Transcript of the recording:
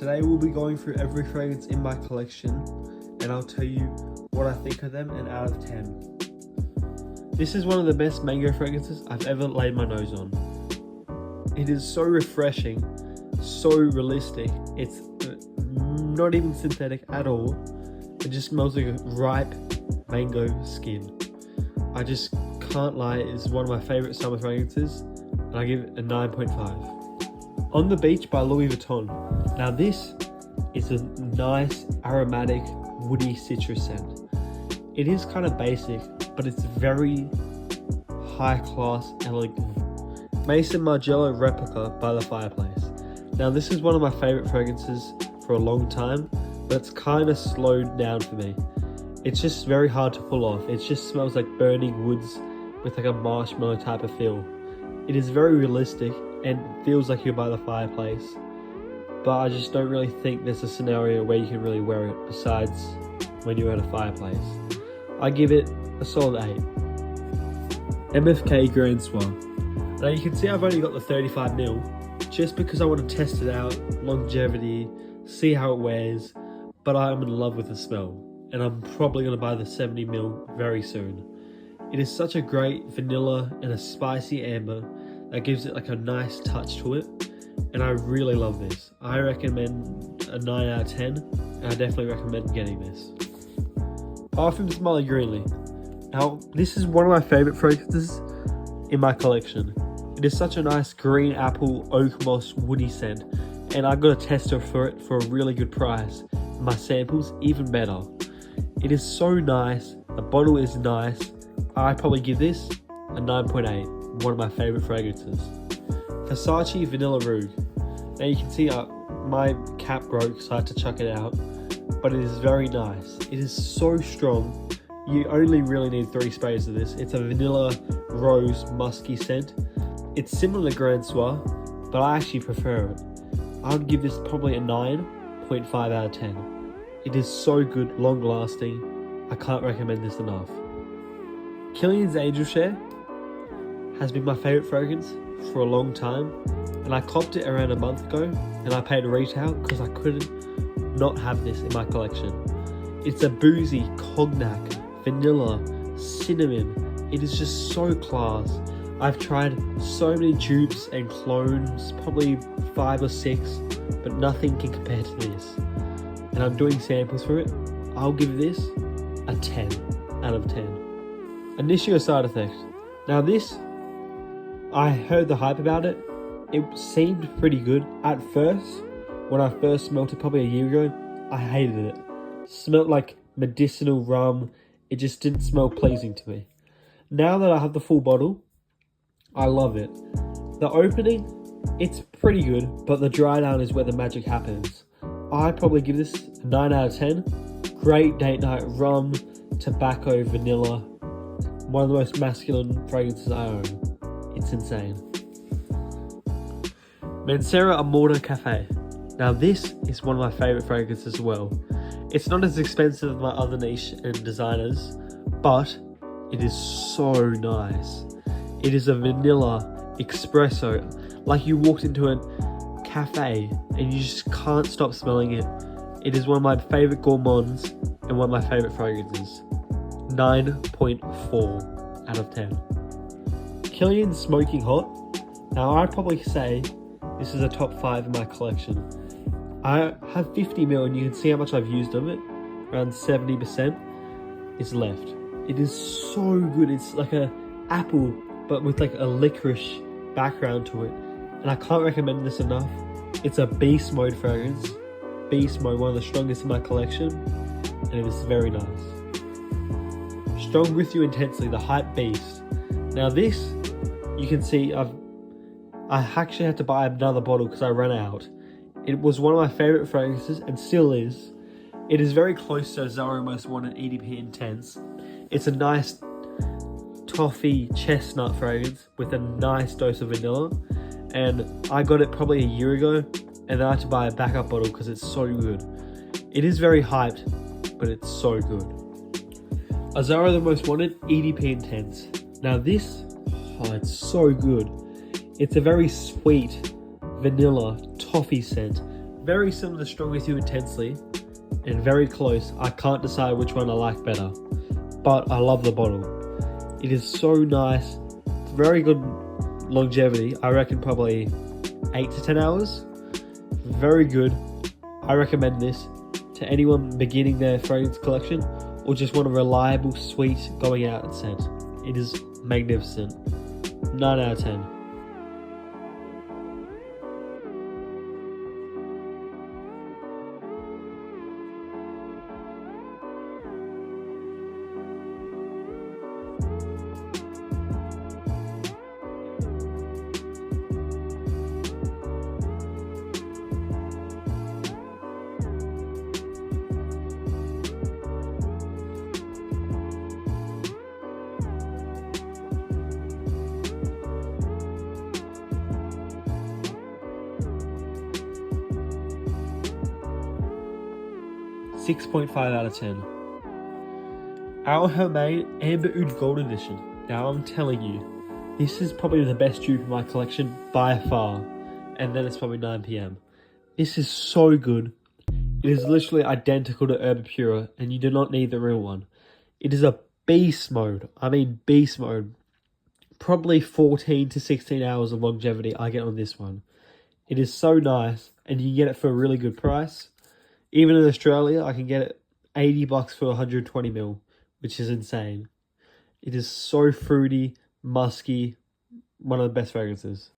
Today we'll be going through every fragrance in my collection and I'll tell you what I think of them and out of 10. This is one of the best mango fragrances I've ever laid my nose on. It is so refreshing, so realistic. It's not even synthetic at all. It just smells like a ripe mango skin. I just can't lie, it's one of my favorite summer fragrances and I give it a 9.5. On the Beach by Louis Vuitton. Now this is a nice aromatic woody citrus scent. It is kind of basic, but it's very high class, elegant. Maison Margiela Replica by The Fireplace. Now this is one of my favorite fragrances for a long time, but it's kind of slowed down for me. It's just very hard to pull off. It just smells like burning woods with like a marshmallow type of feel. It is very realistic and feels like you're by the fireplace, but I just don't really think there's a scenario where you can really wear it besides when you're at a fireplace. I give it a solid 8. MFK Grand Soir. Now you can see I've only got the 35ml just because I want to test it out, longevity, see how it wears, but I'm in love with the smell and I'm probably going to buy the 70ml very soon. It is such a great vanilla and a spicy amber that gives it like a nice touch to it, and I really love this. I recommend a 9 out of 10 and I definitely recommend getting this. Parfums Molly Greenly. Now this is one of my favorite fragrances in my collection. It is such a nice green apple oak moss woody scent, and I got a tester for it for a really good price. My sample's even better. It is so nice, the bottle is nice. I probably give this a 9.8, one of my favorite fragrances. Versace Vanilla Rouge. Now you can see my cap broke, so I had to chuck it out, but it is very nice. It is so strong. You only really need 3 sprays of this. It's a vanilla rose musky scent. It's similar to Grand Soir, but I actually prefer it. I would give this probably a 9.5 out of 10. It is so good, long lasting. I can't recommend this enough. Kilian's Angel Share has been my favorite fragrance for a long time, and I copped it around a month ago and I paid retail because I couldn't not have this in my collection. It's a boozy cognac, vanilla, cinnamon. It is just so class. I've tried so many dupes and clones, probably 5 or 6, but nothing can compare to this. And I'm doing samples for it. I'll give this a 10 out of 10. Initio Side Effect. Now this, I heard the hype about it. It seemed pretty good. At first, when I first smelled it probably a year ago, I hated it. Smelled like medicinal rum. It just didn't smell pleasing to me. Now that I have the full bottle, I love it. The opening, it's pretty good, but the dry down is where the magic happens. I probably give this a 9 out of 10. Great date night rum, tobacco, vanilla. One of the most masculine fragrances I own. It's insane. Mancera Amorta Cafe. Now this is one of my favorite fragrances as well. It's not as expensive as my other niche and designers, but it is so nice. It is a vanilla espresso, like you walked into a cafe and you just can't stop smelling it. It is one of my favorite gourmands and one of my favorite fragrances. 9.4 out of 10. Kilian Smoking Hot. Now I'd probably say this is a top 5 in my collection. I have 50ml and you can see how much I've used of it. Around 70% is left. It is so good. It's like a apple, but with like a licorice background to it. And I can't recommend this enough. It's a beast mode fragrance. Beast mode, one of the strongest in my collection. And it is very nice. Strong With You Intensely, the Hype Beast. Now this, you can see I actually had to buy another bottle because I ran out. It was one of my favorite fragrances and still is. It is very close to Zara Most Wanted EDP Intense. It's a nice toffee chestnut fragrance with a nice dose of vanilla. And I got it probably a year ago and then I had to buy a backup bottle because it's so good. It is very hyped, but it's so good. Azara The Most Wanted EDP Intense. Now this, it's so good. It's a very sweet vanilla toffee scent, Very similar to Strong With You Intensely, and very close. I can't decide which one I like better, but I love the bottle. It is so nice. It's very good longevity. I reckon probably 8 to 10 hours. Very good. I recommend this to anyone beginning their fragrance collection or just want a reliable, sweet, going out scent. It is magnificent. 9 out of 10. .5 out of 10. Our Hermès Amber Oud Gold Edition. Now I'm telling you, this is probably the best dupe in my collection by far. And then it's probably 9 PM. This is so good. It is literally identical to Herbapura, and you do not need the real one. It is a beast mode. I mean beast mode. Probably 14 to 16 hours of longevity I get on this one. It is so nice, and you can get it for a really good price. Even in Australia, I can get it $80 for 120ml, which is insane. It is so fruity, musky, one of the best fragrances.